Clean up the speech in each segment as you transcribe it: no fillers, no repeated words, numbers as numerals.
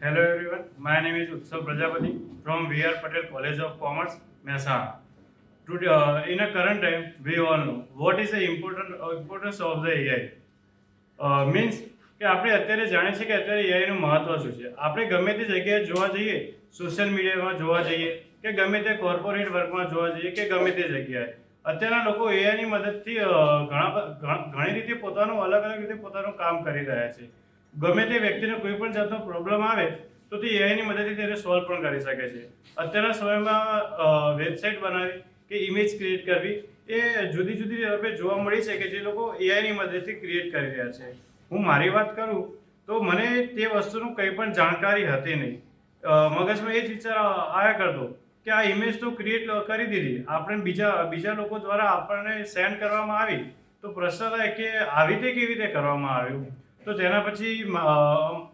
Hello everyone, my name is Utsav Prajapati from VR Patel College of Commerce, Mehsana. Today, in a current time, we all know what is the importance of the AI. Means કે આપણે અત્યારે જાણીએ છીએ કે અત્યારે એઆઈનું મહત્વ શું છે. આપણે ગમે તે જગ્યાએ જોવા જઈએ, સોશિયલ મીડિયામાં જોવા જઈએ કે ગમે તે કોર્પોરેટ વર્કમાં જોવા જઈએ કે ગમે તે જગ્યાએ અત્યારના લોકો એઆઈની મદદથી ઘણી રીતે પોતાનું અલગ અલગ રીતે પોતાનું કામ કરી રહ્યા છે. ગમે તે વ્યક્તિને કોઈ પણ જાતનો પ્રોબ્લેમ આવે તો તે એઆઈની મદદથી તેને સોલ્વ પણ કરી શકે છે. અત્યારના સમયમાં વેબસાઇટ બનાવી કે ઇમેજ ક્રિએટ કરવી એ જુદી જુદી રીતે જોવા મળી છે કે જે લોકો એઆઈની મદદથી ક્રિએટ કરી રહ્યા છે. હું મારી વાત કરું તો મને તે વસ્તુનું કંઈ પણ જાણકારી હતી નહીં. મગજમાં એ જ વિચાર આવ્યા કરતો કે આ ઇમેજ તો ક્રિએટ કરી દીધી, આપણે બીજા લોકો દ્વારા આપણને સેન્ડ કરવામાં આવી, તો પ્રશ્ન થાય કે આવી રીતે કેવી રીતે કરવામાં આવ્યું. તો તેના પછી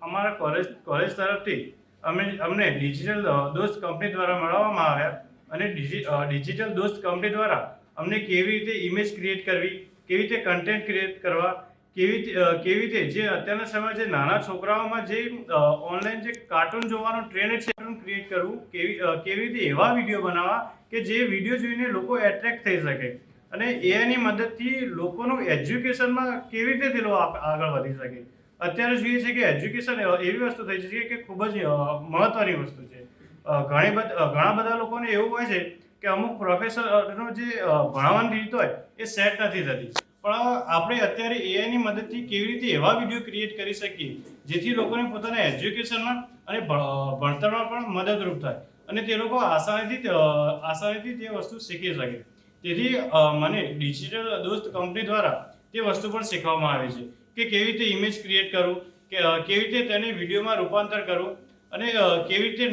અમારા કોલેજ તરફથી અમને ડિજિટલ દોસ્ત કંપની દ્વારા મળવામાં આવ્યા અને ડિજિટલ દોસ્ત કંપની દ્વારા અમને કેવી રીતે ઇમેજ ક્રિએટ કરવી, કેવી રીતે કન્ટેન્ટ ક્રિએટ કરવા, કેવી રીતે જે અત્યારના સમયમાં જે નાના છોકરાઓમાં જે ઓનલાઈન જે કાર્ટૂન જોવાનો ટ્રેન્ડ છે કાર્ટૂન ક્રિએટ કરવું, કેવી રીતે એવા વિડીયો બનાવવા કે જે વિડીયો જોઈને લોકો એટ્રેક્ટ થઈ શકે અને એઆઈની મદદથી લોકોનું એજ્યુકેશનમાં કેવી રીતે તે લોકો આગળ વધી શકે. અત્યારે જોઈએ છે કે એજ્યુકેશન એવી વસ્તુ થઈ છે કે ખૂબ જ મહત્ત્વની વસ્તુ છે. ઘણા બધા લોકોને એવું હોય છે કે અમુક પ્રોફેસરનો જે ભણાવવાની રીત હોય એ સેટ નથી થતી, પણ આપણે અત્યારે એઆઈની મદદથી કેવી રીતે એવા વિડીયો ક્રિએટ કરી શકીએ જેથી લોકોને પોતાના એજ્યુકેશનમાં અને ભણતરમાં પણ મદદરૂપ થાય અને તે લોકો આસાનીથી તે વસ્તુ શીખી શકે. તેથી મને ડિજિટલ દોસ્ત કંપની દ્વારા તે વસ્તુ પણ શીખવામાં આવે છે કે કેવી રીતે ઇમેજ ક્રિએટ કરવું, કે કેવી રીતે તેને વિડીયોમાં રૂપાંતર કરવું અને કેવી રીતે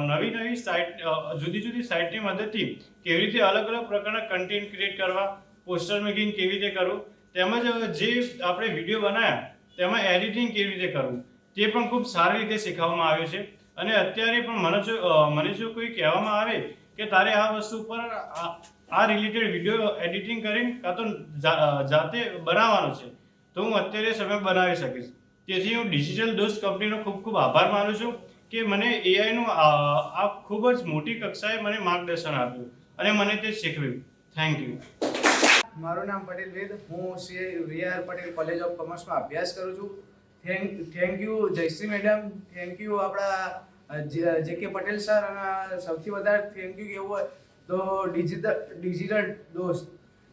નવી સાઇટ જુદી સાઇટની મદદથી કેવી રીતે અલગ અલગ પ્રકારના કન્ટેન્ટ ક્રિએટ કરવા, પોસ્ટર મેકિંગ કેવી રીતે કરવું, તેમજ જે આપણે વિડીયો બનાવ્યા તેમાં એડિટિંગ કેવી રીતે કરવું તે પણ ખૂબ સારી રીતે શીખવવામાં આવ્યું છે. અને અત્યારે પણ મને જો કોઈ કહેવામાં આવે કે તારે આ વસ્તુ પર આ રિલેટેડ વિડીયો એડિટિંગ કરીને કાં તો જાતે બનાવવાનો છે તો હું અત્યારે સમય બનાવી શકીશ. તેથી હું ડિજિટલ દોસ્ત કંપનીનો ખૂબ આભાર માનું છું કે મને એઆઈનું આ ખૂબ જ મોટી કક્ષાએ મને માર્ગદર્શન આપ્યું અને મને તે શીખવ્યું. Thank you. મારું નામ પટેલ વેદ, હું વીઆર પટેલ કોલેજ ઓફ કોમર્સમાં અભ્યાસ કરું છું. Thank you Jayshree madam, thank you આપણા જે કે પટેલ સર, અને સૌથી વધારે થેન્ક યુ કેવું હોય તો ડિજિટલ દોસ્ત,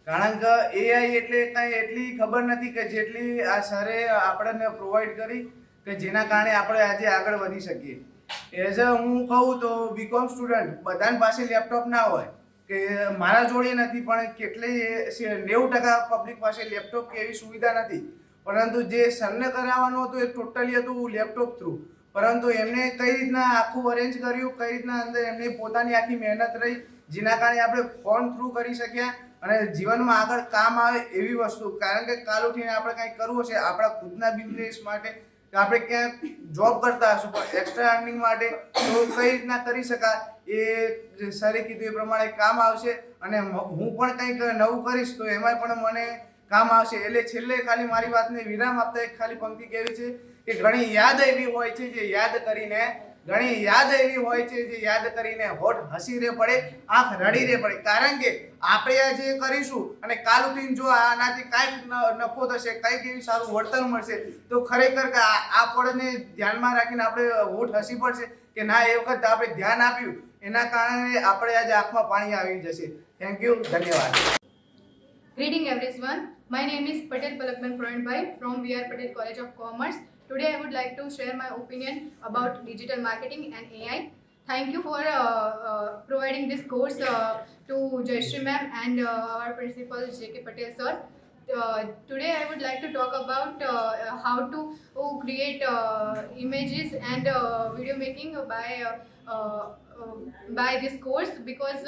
કારણ કે એઆઈ એટલે કાંઈ એટલી ખબર નથી કે જેટલી આ સરે આપણને પ્રોવાઈડ કરી કે જેના કારણે આપણે આજે આગળ વધી શકીએ. એઝ હું કહું તો બીકોમ સ્ટુડન્ટ બધાની પાસે લેપટોપ ના હોય, કે મારા જોડે નથી પણ કેટલી 90% પબ્લિક પાસે લેપટોપ કે એવી સુવિધા નથી, પરંતુ જે સરને કરાવવાનું હતું એ ટોટલી હતું લેપટોપ થ્રુ. પરંતુ એમને કઈ રીતના આખું અરેન્જ કર્યું, કઈ રીતના અંદર એમની પોતાની આખી મહેનત રહી, જેના કારણે આપણે ફોન થ્રુ કરી શક્યા અને જીવનમાં આગળ કામ આવે એવી વસ્તુ. કારણ કે કાલ ઉઠીને આપણે કંઈક કરવું છે આપણા ખુદના બિઝનેસ માટે, કે આપણે ક્યાંક જોબ કરતા હશું પણ એક્સ્ટ્રા અર્નિંગ માટે, તો કઈ રીતના કરી શકાય એ સરે કીધું એ પ્રમાણે કામ આવશે. અને હું પણ કંઈક નવું કરીશ તો એમાં પણ મને કામ આવશે. એટલે છેલ્લે ખાલી મારી વાતને વિરામ આપતા એક ખાલી પંક્તિ કહેવી છે કે ઘણી યાદ એવી હોય છે જે યાદ કરીને હોઠ હસી રે પડે, આંખ રડી રે પડે. કારણ કે આપણે આ જે કરીશું અને કાલ ઉઠીને જો આનાથી કાંઈક નફો થશે, કાંઈક એવી સારું વળતર મળશે તો ખરેખર કે આ પડને ધ્યાનમાં રાખીને આપણે હોઠ હસી પડશે કે ના એ વખત આપણે ધ્યાન આપ્યું, એના કારણે આપણે આજે આંખમાં પાણી આવી જશે. થેન્ક યુ, ધન્યવાદ. Greeting everyone. My name is Patel Palakman Proinbhai from VR Patel College of Commerce. Today I would like to share my opinion about digital marketing and AI. Thank you for providing this course to Jayashree ma'am and our principal J.K. Patel sir. Today I would like to talk about how to create images and video making by this course, because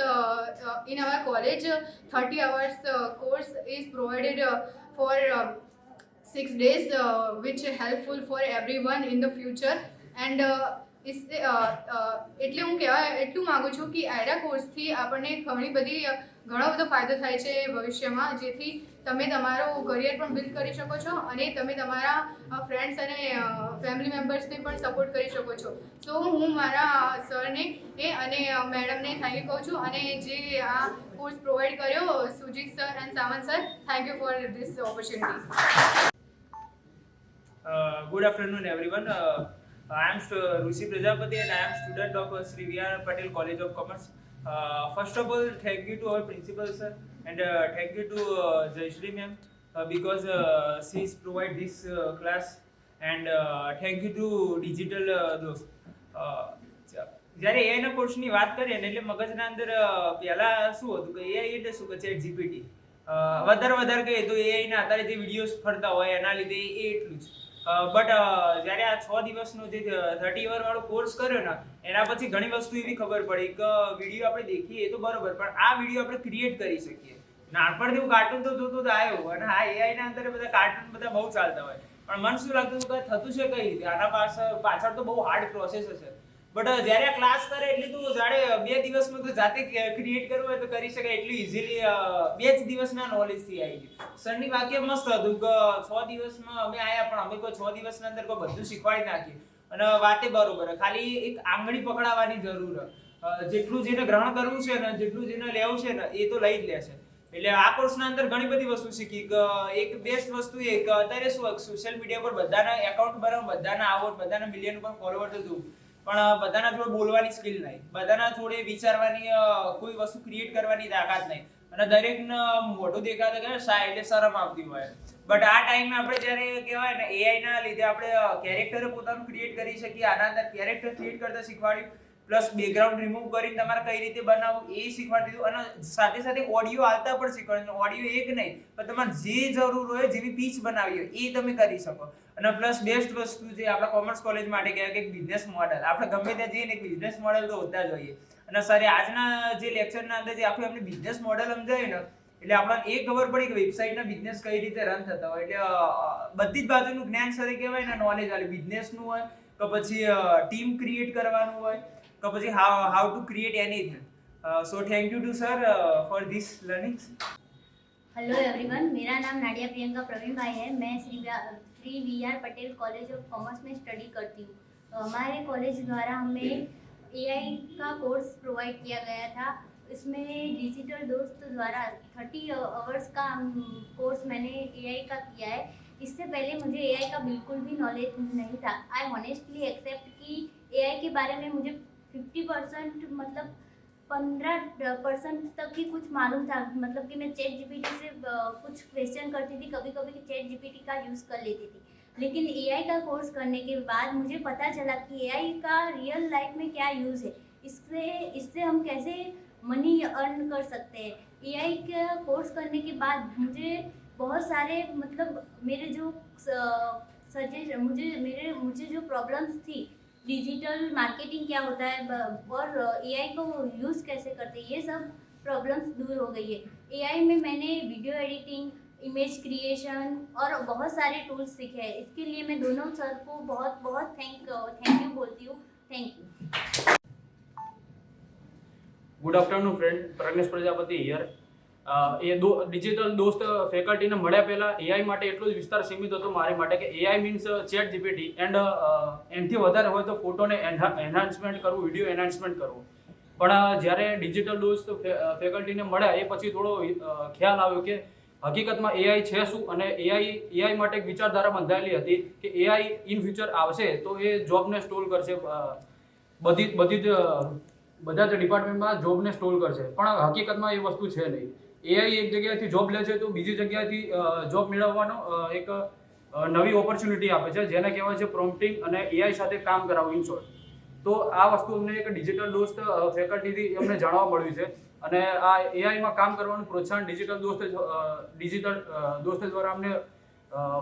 in our college 30 hours course is provided for 6 days, which is helpful for everyone in the future. And એટલે હું એટલું માગું છું કે આયરા કોર્સથી આપણને ઘણો બધો ફાયદો થાય છે ભવિષ્યમાં, જેથી તમે તમારું કરિયર પણ બિલ્ડ કરી શકો છો અને તમે તમારા ફ્રેન્ડ્સ અને ફેમિલી મેમ્બર્સને પણ સપોર્ટ કરી શકો છો. સો હું મારા સરને અને મેડમને થેન્ક યુ કહું છું, અને જે આ કોર્સ પ્રોવાઈડ કર્યો Sujit sir and Sawant sir, thank you for this opportunity. Good afternoon, everyone. I am Rusi Prajapati and I am student of Sri V.R. Patel College of Commerce. First of all, thank you to our principal sir and thank you to Jayashree ma'am because she is provide this class, and thank you to Digital Dost. જ્યારે એઆઈના કોર્સની વાત કરીએ ને એટલે મગજના અંદર પહેલા શું હતું કે એઆઈ એટલે શું કે ચેટ જીપીટી વધારે કહીએ તો એઆઈના આધારે જે વિડીયોઝ ફરતા હોય એના લીધે એ એટલું જ. બટ જ્યારે આ 6 દિવસનો જે 30 અવર વાળો કોર્સ કર્યો ને એના પછી ઘણી વસ્તુ એવી ખબર પડી કે વિડીયો આપણે દેખીએ એ તો બરોબર, પણ આ વિડીયો આપણે ક્રિએટ કરી શકીએ. નાનપણથી હું કાર્ટૂન તો જોતો જ આવ્યો અને આ એઆઈના અંદર બધા કાર્ટૂન બધા બહુ ચાલતા હોય, પણ મને શું લાગતું કે થતું છે કઈ રીતે, આના પાછળ તો બહુ હાર્ડ પ્રોસેસ હશે. બટ જ્યારે આ ક્લાસ કરે એટલે તો જાણે 2 દિવસમાં તો જાતે ક્રિએટ કરવું હોય તો કરી શકાય એટલું ઇઝીલી 2 જ દિવસના નોલેજથી આવી ગયું. સરની વાક્ય મસ્ત હતું કે 6 દિવસમાં અમે આયા, પણ અમે કોઈ 6 દિવસના અંદર કોઈ બધું શીખવાડી નાખ્યું અને વાતે બરોબર, ખાલી એક આંગળી પકડાવવાની જરૂર. જેટલું જેને ગ્રહણ કરવું છે ને જેટલું જેને લેવું છે ને એ તો લઈ જ લેશે. એટલે આ કોર્સના અંદર ઘણી બધી વસ્તુ શીખી કે એક બેસ્ટ વસ્તુ એ કે અત્યારે શું સોશિયલ મીડિયા પર બધાના એકાઉન્ટ બનાવો, બધાના આવો, બધાના મિલિયન ઉપર ફોલોવર તો જોવું, પણ બધાના જોડે બોલવાની સ્કિલ નહીં, બધાના જોડે વિચારવાની કોઈ વસ્તુ ક્રિએટ કરવાની તાકાત નહીં, અને દરેકને મોઢું દેખાતા કે શાય એટલે શરમ આવતી હોય. બટ આ ટાઈમે આપણે જ્યારે કહેવાય ને એઆઈના લીધે આપણે કેરેક્ટર પોતાનું ક્રિએટ કરી શકીએ. આના અંદર કેરેક્ટર ક્રિએટ કરતા શીખવાડ્યું, પ્લસ બેકગ્રાઉન્ડ રિમૂવ કરીને તમારે કઈ રીતે બનાવવું એ શીખવાડી દીધું, અને સાથે સાથે ઓડિયો આવતા પણ શીખવાડ્યું. ઓડિયો એક નહીં પણ તમારે જે જરૂર હોય જેવી પીચ બનાવી હોય એ તમે કરી શકો. અને પ્લસ બેસ્ટ વસ્તુ જે આપણા કોમર્સ કોલેજ માટે કહેવાય કે બિઝનેસ મોડેલ, આપણે ગમે ત્યાં જઈએ ને એક બિઝનેસ મોડેલ તો હોતા જ હોઈએ. અને સર આજના જે લેક્ચરના અંદર જે આખું એમને બિઝનેસ મોડેલ સમજાયું ને એટલે આપણને એ ખબર પડી કે વેબસાઇટના બિઝનેસ કઈ રીતે રન થતા હોય. એટલે બધી જ બાજુનું જ્ઞાન સરે કહેવાય ને નોલેજ આલે, બિઝનેસનું હોય કે પછી ટીમ ક્રિએટ કરવાનું હોય કે પછી how to create anything. So thank you to sir for this learning. Hello everyone, मेरा नाम नाडिया प्रियंका प्रवीण भाई है. मैं Shri VR. Patel college of commerce में स्टडी करती हूँ. हमारे कॉलेज द्वारा हमें एआई का कोर्स प्रोवाइड किया गया था. इसमें डिजिटल दोस्त द्वारा 30 आवर्स का कोर्स मैंने एआई का किया है. इससे पहले मुझे एआई का बिल्कुल भी नॉलेज नहीं था. आई ऑनेस्टली एक्सेप्ट कि एआई के बारे में मुझे 50% मतलब 15% तक ही कुछ मालूम था. मतलब कि मैं चैट जीपीटी से कुछ क्वेश्चन करती थी, कभी कभी चैट जीपीटी का यूज़ कर लेती थी. लेकिन एआई का कोर्स करने के बाद मुझे पता चला कि एआई का रियल लाइफ में क्या यूज़ है, इससे हम कैसे मनी अर्न कर सकते हैं. एआई का कोर्स करने के बाद मुझे बहुत सारे मतलब मेरे जो सजेस्ट मुझे जो प्रॉब्लम्स थी, डिजिटल मार्केटिंग क्या होता है और एआई को यूज़ कैसे करते हैं, ये सब प्रॉब्लम्स दूर हो गई है. एआई में मैंने वीडियो एडिटिंग, इमेज क्रिएशन और बहुत सारे टूल्स सीखे हैं. इसके लिए मैं दोनों सर को बहुत बहुत थैंक यू बोलती हूँ. Thank you. Good afternoon friend, Pragnesh Prajapati here. Digital દોસ્ત ફેકલ્ટીને મળ્યા પહેલાં એઆઈ માટે એટલો જ વિસ્તાર સીમિત હતો મારી માટે કે AI means chat GPT, and એનાથી વધારે હોય તો ફોટોને એન્હાન્સમેન્ટ કરવું, વિડીયો એન્હાન્સમેન્ટ કરવું. પણ જ્યારે ડિજિટલ દોસ્ત ફેકલ્ટીને મળ્યા એ પછી થોડો ખ્યાલ આવ્યો કે હકીકતમાં એઆઈ છે શું, અને એઆઈ માટે એક વિચારધારા બંધાયેલી હતી કે એઆઈ ઇન ફ્યુચર આવશે તો એ જોબને સ્ટોલ કરશે, બધા જ ડિપાર્ટમેન્ટમાં જોબને સ્ટોલ કરશે. પણ હકીકતમાં એ વસ્તુ છે નહીં. એઆઈ એક જગ્યાએથી જોબ લે છે તો બીજી જગ્યાએથી જોબ મેળવવાનો એક નવી ઓપોર્ચ્યુનિટી આપે છે, જેને કહેવાય છે પ્રોમ્પ્ટિંગ, અને એઆઈ સાથે કામ કરાવવું ઇન શોર્ટ. તો આ વસ્તુ અમને એક ડિજિટલ દોસ્ત ફેકલ્ટીથી અમને જાણવા મળ્યું છે, અને આ એઆઈમાં કામ કરવાનું પ્રોત્સાહન ડિજિટલ દોસ્ત દ્વારા અમને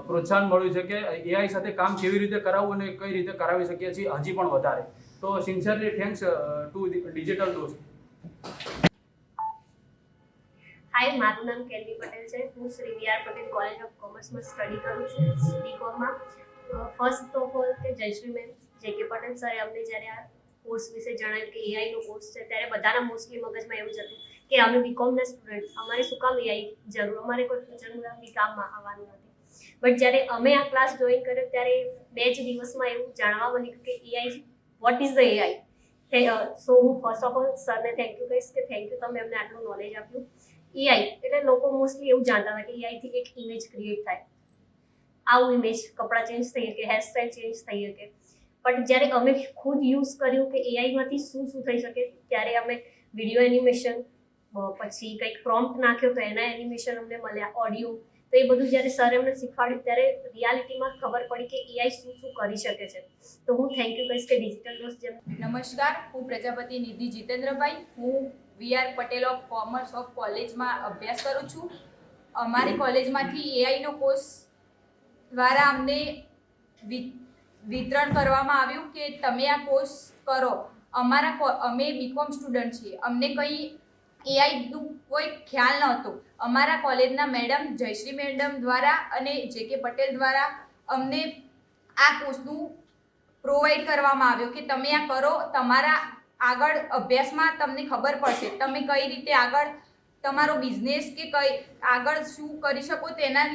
પ્રોત્સાહન મળ્યું છે કે એઆઈ સાથે કામ કેવી રીતે કરાવવું અને કઈ રીતે કરાવી શકીએ છીએ હજી પણ વધારે. તો સિન્સિયરલી થેન્ક્સ ટુ ડિજિટલ દોસ્ત. હાય, મારું નામ કેલ્વી પટેલ છે. હું Shri V R. Patel college of કોમર્સમાં સ્ટડી કરું છું, બીકોમમાં. ફર્સ્ટ ઓફ ઓલ કે જયશ્રી મેમ જે.કે. પટેલ સરે અમને જ્યારે આ કોર્સ વિશે જણાવ્યું કે એઆઈનો કોર્સ છે, ત્યારે બધાના મોસ્ટલી મગજમાં એવું જ હતું કે અમે બીકોમના સ્ટુડન્ટ, અમારે શું કામ એઆઈ જરૂર, અમારે કોઈ ફ્યુચરમાં બી કામમાં આવવાનું નથી. બટ જ્યારે અમે આ ક્લાસ જોઈન કર્યો ત્યારે 2 જ દિવસમાં એવું જાણવા મળ્યું કે AI, what is the AI. So હું ફર્સ્ટ ઓફ ઓલ સરને થેન્ક યુ કહીશ કે થેન્ક યુ, તમે અમને આટલું નોલેજ આપ્યું. એઆઈ એટલે લોકો મોસ્ટલી એવું જાણતા હતા કે એઆઈથી એક ઇમેજ ક્રિએટ થાય, આવું ઇમેજ, કપડાં ચેન્જ થઈ શકે, હેરસ્ટાઈલ ચેન્જ થઈ શકે. બટ જ્યારે અમે ખુદ યુઝ કર્યું કે એઆઈમાંથી શું થઈ શકે, ત્યારે અમે વિડીયો એનિમેશન, પછી કંઈક પ્રોમ્પ્ટ નાખ્યો તો એના એનિમેશન અમને મળ્યા, ઓડિયો. તો એ બધું જ્યારે સરે અમને શીખવાડ્યું ત્યારે રિયાલિટીમાં ખબર પડી કે એઆઈ શું કરી શકે છે. તો હું થેન્ક યુ કહીશ કે ડિજિટલ ડોઝ જેમ. નમસ્કાર, હું પ્રજાપતિ નિધિ જીતેન્દ્રભાઈ. હું V R. Patel of commerce of કોલેજમાં અભ્યાસ કરું છું. અમારી કોલેજમાંથી એઆઈનો કોર્સ દ્વારા અમને વિતરણ કરવામાં આવ્યું કે તમે આ કોર્સ કરો. અમે બીકોમ સ્ટુડન્ટ છીએ, અમને કંઈ એઆઈનું કોઈ ખ્યાલ નહોતો. અમારા કોલેજના મેડમ જયશ્રી મેડમ દ્વારા અને જે.કે. પટેલ દ્વારા અમને આ કોર્સનું પ્રોવાઈડ કરવામાં આવ્યો કે તમે આ કરો, તમારા આગળ અભ્યાસમાં તમને ખબર પડશે, તમે કઈ રીતે આગળ તમારો બિઝનેસ કે કઈ આગળ શું કરી શકો તેના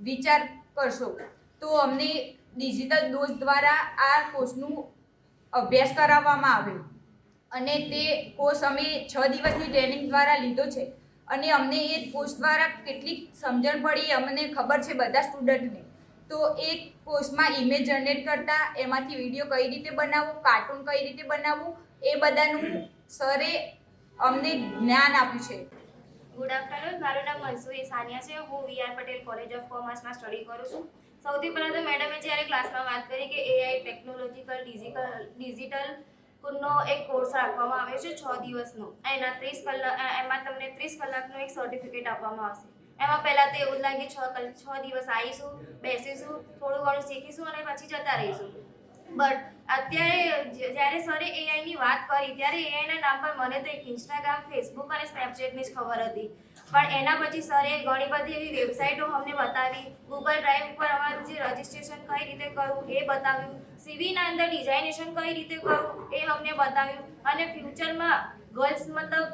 વિચાર કરશો. તો અમને ડિજિટલ ડોઝ દ્વારા આ કોર્સનું અભ્યાસ કરાવવામાં આવ્યો અને તે કોર્સ અમે 6 દિવસની ટ્રેનિંગ દ્વારા લીધો છે અને અમને એ કોર્સ દ્વારા કેટલીક સમજણ પડી, અમને ખબર છે બધા સ્ટુડન્ટને. તો એ કોર્સમાં ઇમેજ જનરેટ કરતા, એમાંથી વિડીયો કઈ રીતે બનાવવું, કાર્ટૂન કઈ રીતે બનાવવું, એ બધાનું સરે અમને જ્ઞાન આપ્યું છે. ગુડ આફ્ટરનૂન, મારું નામ મનસુરી સાનિયા છે. હું વી.આર. પટેલ કોલેજ ઓફ કોમર્સમાં સ્ટડી કરું છું. સૌથી પહેલાં તો મેડમે જ્યારે ક્લાસમાં વાત કરી કે એઆઈ ટેકનોલોજીકલ ડિજિટલ નો એક કોર્સ રાખવામાં આવ્યો છે 6 દિવસનો. એના 30 કલાક, એમાં તમને 30 કલાકનો એક સર્ટિફિકેટ આપવામાં આવશે. એમાં પહેલાં તો એવું જ લાગે 6 દિવસ આવીશું, બેસીશું, થોડું ઘણું શીખીશું અને પછી જતા રહીશું. બટ અત્યારે જ્યારે સરે એઆઈની વાત કરી ત્યારે એઆઈના નામ પર મને તો એક ઇન્સ્ટાગ્રામ, ફેસબુક અને સ્નેપચેટની જ ખબર હતી. પણ એના પછી સરે ઘણી બધી એવી વેબસાઇટો અમને બતાવી, ગૂગલ ડ્રાઈવ ઉપર અમારું જે રજિસ્ટ્રેશન કઈ રીતે કરવું એ બતાવ્યું, સીવીના અંદર ડિઝાઇનેશન કઈ રીતે કરવું એ અમને બતાવ્યું. અને ફ્યુચરમાં ગર્લ્સ મતલબ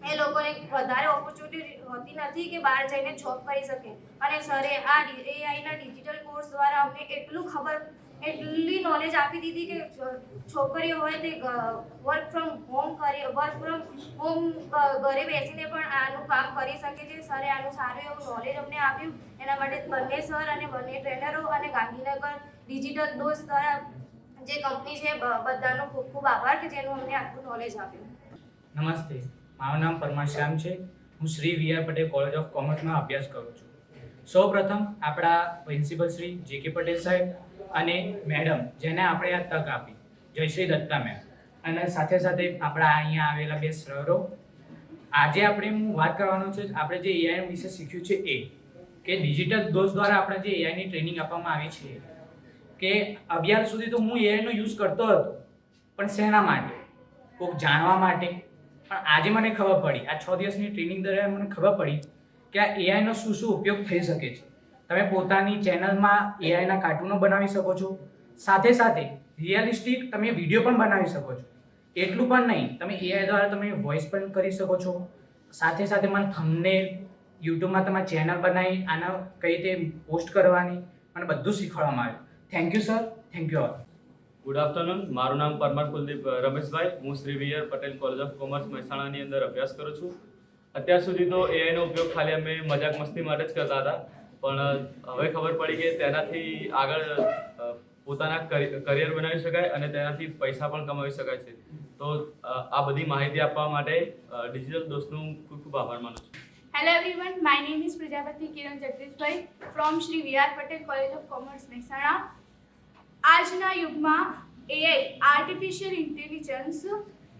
એ લોકોને વધારે ઓપોર્ચ્યુનિટી હોતી નથી કે બહાર જઈને જોબ કરી શકે. અને સરે આ એઆઈના ડિજિટલ કોર્સ દ્વારા અમને એટલી નોલેજ આપી દીધી કે છોકરીઓ હોય તે વર્ક ફ્રોમ હોમ ઘરે બેસીને પણ આનું કામ કરી શકે છે. સરે આનું સારું એવું નોલેજ અમને આપ્યું. એના માટે બંને સર અને બંને ટ્રેનરો અને ગાંધીનગર ડિજિટલ ડોઝ દ્વારા જે કંપની છે બધાનો ખૂબ ખૂબ આભાર કે જેનું અમને આટલું નોલેજ આપ્યું. નમસ્તે, મારું નામ પરમાર શ્યામ છે. હું Shri V R. Patel college of કોમર્સમાં અભ્યાસ કરું છું. સૌપ્રથમ આપણા પ્રિન્સિપલ શ્રી જે.કે. પટેલ સાહેબ અને મેડમ જેને આપણે આ તક આપી, જયશ્રી દત્તા મેમ, અને સાથે સાથે આપણા અહીંયા આવેલા 2 સરો. આજે આપણે હું વાત કરવાનો છું આપણે જે એઆઈ વિશે શીખ્યું છે એ કે ડિજિટલ ડોઝ દ્વારા આપણે જે એઆઈની ટ્રેનિંગ આપવામાં આવી છે કે અત્યાર સુધી તો હું એઆઈનો યુઝ કરતો હતો, પણ શેના માટે? કોઈક જાણવા માટે. પણ આજે મને ખબર પડી, આ 6 દિવસની ટ્રેનિંગ દરમિયાન મને ખબર પડી કે આ એઆઈનો શું ઉપયોગ થઈ શકે છે. તમે પોતાની ચેનલમાં એઆઈના કાર્ટૂનો બનાવી શકો છો, સાથે સાથે રિયલિસ્ટિક તમે વિડીયો પણ બનાવી શકો છો. એટલું પણ નહીં, તમે એઆઈ દ્વારા તમે વોઇસ પણ કરી શકો છો. સાથે સાથે મને થંબનેલ, યુટ્યુબમાં તમારી ચેનલ બનાવી આને કઈ રીતે પોસ્ટ કરવાની મને બધું શીખવાડવામાં આવ્યું. Thank you sir, thank you all. Good afternoon, મારું નામ પરમાર કુલદીપ રમેશભાઈ. હું Shri V R. Patel college of commerce મહેસાણાની અંદર અભ્યાસ કરું છું. અત્યાર સુધી તો એઆઈનો ઉપયોગ ખાલી અમે મજાક મસ્તી માટે જ કરતા હતા, પણ હવે ખબર પડી કે તેનાથી આગળ પોતાના કરિયર બનાવી શકાય અને તેનાથી પૈસા પણ કમાવી શકાય છે. તો આ બધી માહિતી આપવા માટે ડિજિટલ દોસ્તનું ખૂબ ખૂબ આભાર માનું છું. Hello everyone, my name is Prajapati Kiran Jagdishbhai from Shri V.R. Patel College of Commerce, Mehsana. આજના યુગમાં એઆઈ, આર્ટિફિશિયલ ઇન્ટેલિજન્સ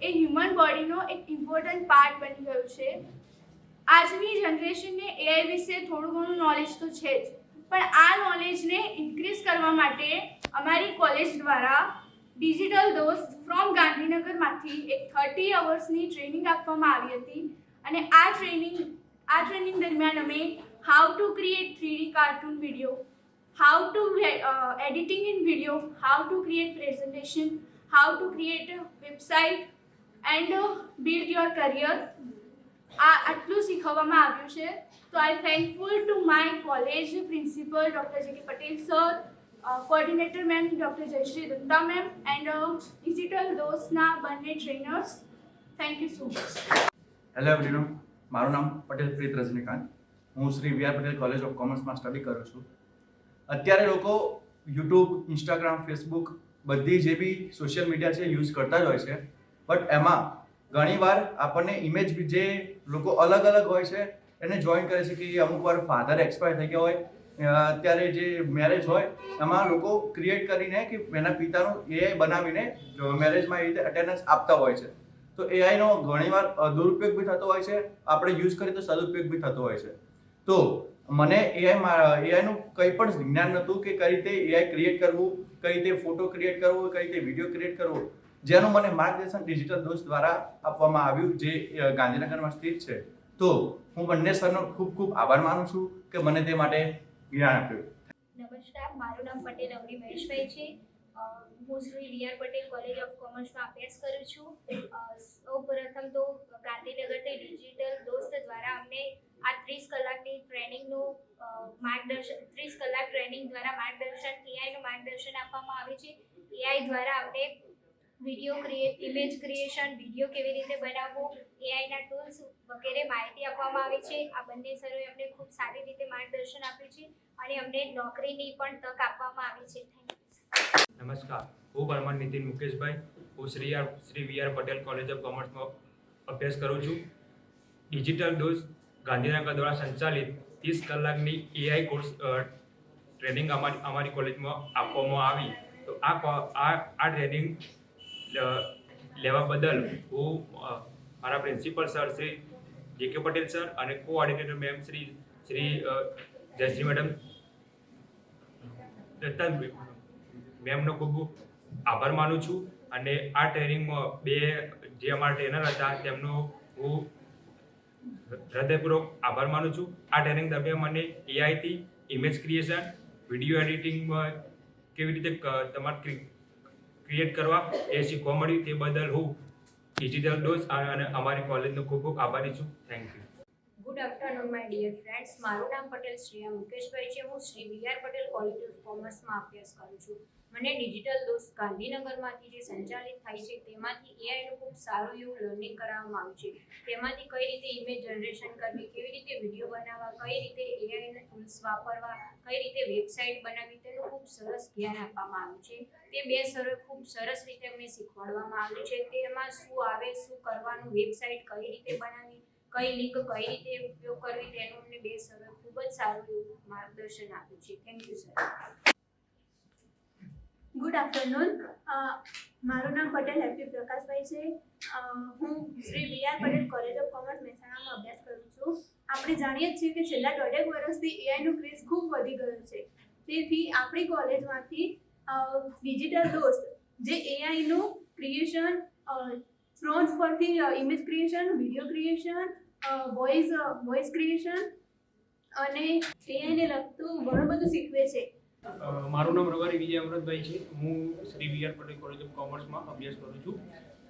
એ હ્યુમન બોડીનો એક ઇમ્પોર્ટન્ટ પાર્ટ બની ગયું છે. આજની જનરેશનને એઆઈ વિશે થોડું ઘણું નોલેજ તો છે જ, પણ આ નોલેજને ઇન્ક્રીઝ કરવા માટે અમારી કોલેજ દ્વારા ડિજિટલ ડોઝ ફ્રોમ ગાંધીનગરમાંથી એક 30 અવર્સની ટ્રેનિંગ આપવામાં આવી હતી. અને આ ટ્રેનિંગ દરમિયાન અમે how to create 3D cartoon video, how to editing in video, how to create presentation, how to create a website and build your career. આટલું શીખવવામાં આવ્યું છે. તો I thankful to my college principal doctor J K Patel sir, coordinator ma'am doctor Jayshree Dutta ma'am and digital દોસ્તના બંને trainers. Thank you so much. Hello everyone, મારું નામ પટેલ પ્રીત રજનીકાંત. હું Shri V R Patel college of કોમર્સમાં સ્ટડી કરું છું. અત્યારે લોકો યુટ્યુબ, ઇન્સ્ટાગ્રામ, ફેસબુક બધી જે બી સોશિયલ મીડિયા છે યુઝ કરતા જ હોય છે. બટ એમાં ઘણીવાર આપણને ઇમેજ જે લોકો અલગ અલગ હોય છે એને જોઈન કરે છે કે અમુક વાર ફાધર એક્સપાયર થઈ ગયા હોય, અત્યારે જે મેરેજ હોય એમાં લોકો ક્રિએટ કરીને કે એના પિતાનું એઆઈ બનાવીને મેરેજમાં એ રીતે અટેન્ડન્સ આપતા હોય છે. તો એઆઈનો ઘણીવાર દુરુપયોગ બી થતો હોય છે, આપણે યુઝ કરીએ તો સદુપયોગ બી થતો હોય છે. તો મને એઆઈનું કંઈ પણ જ્ઞાન નહોતું કે કઈ રીતે એઆઈ ક્રિએટ કરવું, કઈ રીતે ફોટો ક્રિએટ કરવું, કઈ રીતે વિડીયો ક્રિએટ કરવું, જેનું મને માર્ગદર્શન ડિજિટલ દોસ્ત દ્વારા આપવામાં આવ્યું, જે ગાંધીનગરમાં સ્થિત છે. તો હું બંને સરનો ખૂબ ખૂબ આભાર માનું છું કે મને તે માટે જ્ઞાન આપ્યું. નમસ્કાર, મારું નામ પટેલ અવની મહેશભાઈ છે. હું Shri V R Patel college of કોમર્સમાં અભ્યાસ કરું છું. સૌપ્રથમ તો ગાંધીનગરથી ડિજિટલ દોસ્ત દ્વારા અમને આ 30 કલાકની ટ્રેનિંગનું માર્ગદર્શન 30 કલાક ટ્રેનિંગ દ્વારા માર્ગદર્શન એઆઈનું માર્ગદર્શન આપવામાં આવે છે. એઆઈ દ્વારા અમને ઇમેજ ક્રિએશન, વિડીયો કેવી રીતે બનાવવું, એઆઈના ટૂલ્સ વગેરે માહિતી આપવામાં આવે છે. આ બંને સરોએ અમને ખૂબ સારી રીતે માર્ગદર્શન આપ્યું છે અને અમને નોકરીની પણ તક આપવામાં આવી છે. Thank you. નમસ્કાર, હું પરમાર નીતિન મુકેશભાઈ. હું Shri V R Patel college of કોમર્સમાં અભ્યાસ કરું છું. ડિજિટલ દોસ્ત ગાંધીનગર દ્વારા સંચાલિત 30 કલાકની એઆઈ કોર્સ ટ્રેનિંગ અમારી કોલેજમાં આપવામાં આવી. તો આ ટ્રેનિંગ લેવા બદલ હું મારા પ્રિન્સિપલ સર શ્રી જે કે પટેલ સર અને કોઓર્ડિનેટર મેમ શ્રી જયશ્રી મેડમ દત્તા મેમનો ખૂબ આભાર માનું છું. અને આ ટ્રેનિંગમાં જે અમારા ટ્રેનર હતા તેમનો હું હૃદયપૂર્વક આભાર માનું છું. આ ટ્રેનિંગ દરમિયાન મને એઆઈથી ઇમેજ ક્રિએશન, વિડીયો એડિટિંગમાં કેવી રીતે તમારે ક્રિએટ કરવા એ શીખવા મળ્યું. તે બદલ હું ડિજિટલ દોસ્ત અને અમારી કોલેજનો ખૂબ ખૂબ આભારી છું. Thank you. Good afternoon my dear friends. મારું નામ પટેલ શ્રેયા મુકેશભાઈ છે. હું Shri V R Patel college of કોમર્સમાં અભ્યાસ કરું છું. મને ડિજિટલ દોસ્ત ગાંધીનગરમાંથી જે સંચાલિત થાય છે તેમાંથી એઆઈનું ખૂબ સારું એવું લર્નિંગ કરાવવામાં આવ્યું છે. તેમાંથી કઈ રીતે ઇમેજ જનરેશન કરવી, કેવી રીતે વિડીયો બનાવવા, કઈ રીતે એઆઈના ટૂલ્સ વાપરવા, કઈ રીતે વેબસાઇટ બનાવવી, તેનું ખૂબ સરસ જ્ઞાન આપવામાં આવ્યું છે. તે બે સરોએ ખૂબ સરસ રીતે અમને શીખવાડવામાં આવ્યું છે. તેમાં શું આવે, શું કરવાનું, વેબસાઇટ કઈ રીતે બનાવવી, કઈ લિંક કઈ રીતે ઉપયોગ કરવી, તેનું અમને બે સરોએ ખૂબ જ સારું એવું માર્ગદર્શન આપ્યું છે. Thank you sir. Good afternoon. મારું નામ પટેલ હેપી પ્રકાશભાઈ છે. હું Shri V R Patel college of commerce મહેસાણામાં અભ્યાસ કરું છું. આપણે જાણીએ જ છીએ કે છેલ્લા 1.5 વર્ષથી એઆઈનું ક્રેઝ ખૂબ વધી ગયું છે. તેથી આપણી કોલેજમાંથી ડિજિટલ દોસ્ત જે એઆઈનું ક્રિએશન, ફ્રોન્ટ્સ પરથી image creation, video creation, voice creation અને એઆઈને લગતું ઘણું બધું શીખવે છે. મારું નામ રવારી વિજય અમૃતભાઈ છે. હું Shri V R Patel college of કોમર્સમાં અભ્યાસ કરું છું.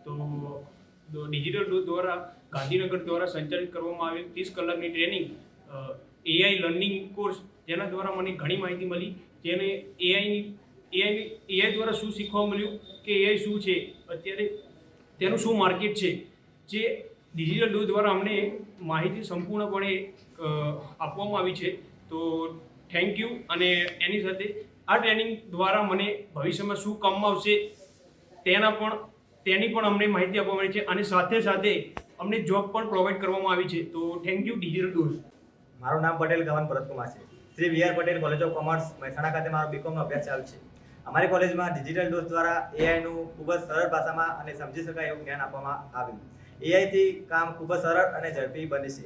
તો ડિજિટલ દોસ્ત દ્વારા ગાંધીનગર દ્વારા સંચાલિત કરવામાં આવેલ 30 કલાકની ટ્રેનિંગ એઆઈ લર્નિંગ કોર્સ, જેના દ્વારા મને ઘણી માહિતી મળી. જેને એઆઈ દ્વારા શું શીખવા મળ્યું કે એઆઈ શું છે, અત્યારે તેનું શું માર્કેટ છે, જે ડિજિટલ દોસ્ત દ્વારા અમને માહિતી સંપૂર્ણપણે આપવામાં આવી છે. તો થેન્ક યુ. અને એની સાથે આ ટ્રેનિંગ દ્વારા મને ભવિષ્યમાં શું કામમાં આવશે તેની પણ અમને માહિતી આપવા મળી છે. અને સાથે સાથે અમને જોબ પણ પ્રોવાઈડ કરવામાં આવી છે. તો થેન્ક યુ ડિજિટલ દોસ્ત. મારું નામ પટેલ ગવન ભરતકુમાર છે. Shri V R Patel college of commerce Mehsana ખાતે મારો બીકોમનો અભ્યાસ ચાલુ છે. અમારી કોલેજમાં ડિજિટલ દોસ્ત દ્વારા એઆઈનું ખૂબ જ સરળ ભાષામાં અને સમજી શકાય એવું જ્ઞાન આપવામાં આવ્યું. એઆઈથી કામ ખૂબ જ સરળ અને ઝડપી બને છે.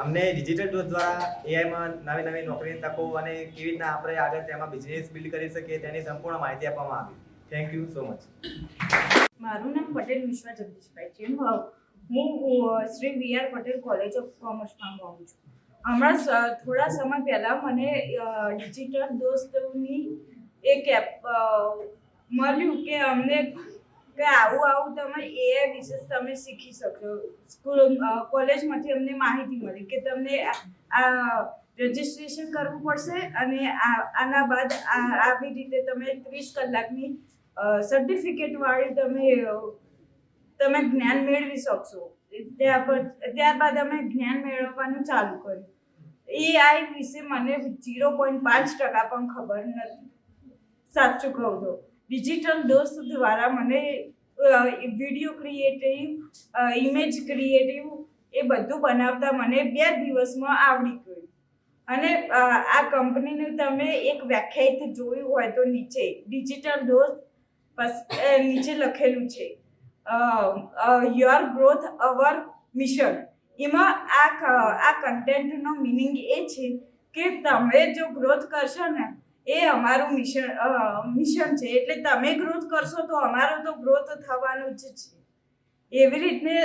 અમને ડિજિટલ દોસ્ત દ્વારા એઆઈમાં નવી નવી નોકરીની તકો અને કેવી રીતના આપણે આગળ તેમાં બિઝનેસ બિલ્ડ કરી શકીએ તેની સંપૂર્ણ માહિતી આપવામાં આવી. Thank you so much. મારું નામ પટેલ વિશ્વા જગદીશભાઈ છે. હું Shri V R Patel college of કોમર્સમાં ભણું છું. હમણાં થોડા સમય પહેલાં મને ડિજિટલ દોસ્તની એક એપ મળ્યું કે અમને કે આવું તમે એઆઈ વિશે તમે શીખી શકો. કોલેજમાંથી અમને માહિતી મળી કે તમને આ રજિસ્ટ્રેશન કરવું પડશે અને આના બાદ આવી રીતે તમે 30 કલાકની સર્ટિફિકેટવાળી તમે જ્ઞાન મેળવી શકશો. ત્યારબાદ અમે જ્ઞાન મેળવવાનું ચાલુ કર્યું. એઆઈ વિશે મને 0.5% પણ ખબર નથી, સાચું કહું તો. ડિજિટલ દોસ્ત દ્વારા મને વિડીયો ક્રિએટિવ, ઇમેજ ક્રિએટિવ એ બધું બનાવતા મને 2 દિવસમાં આવડી ગયું. અને આ કંપનીનું તમે એક વ્યાખ્યાયિત જોયું હોય તો નીચે ડિજિટલ દોસ્ત નીચે લખેલું છે યોર ગ્રોથ અવર મિશન. એમાં આ કન્ટેન્ટનો મિનિંગ એ છે કે તમે જો ગ્રોથ કરશો ને એ અમારું મિશન છે, એટલે તમે ગ્રોથ કરશો તો અમારો તો ગ્રોથ થવાનું જ છે. એવી રીતને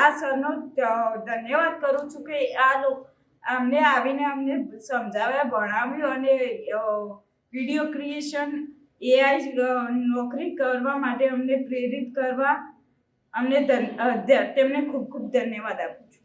આ સરનો ધન્યવાદ કરું છું કે અમને આવીને અમને સમજાવ્યા, ભણાવ્યું અને વિડીયો ક્રિએશન એઆઈ નોકરી કરવા માટે અમને પ્રેરિત કરવા તેમને ખૂબ ખૂબ ધન્યવાદ આપું છું.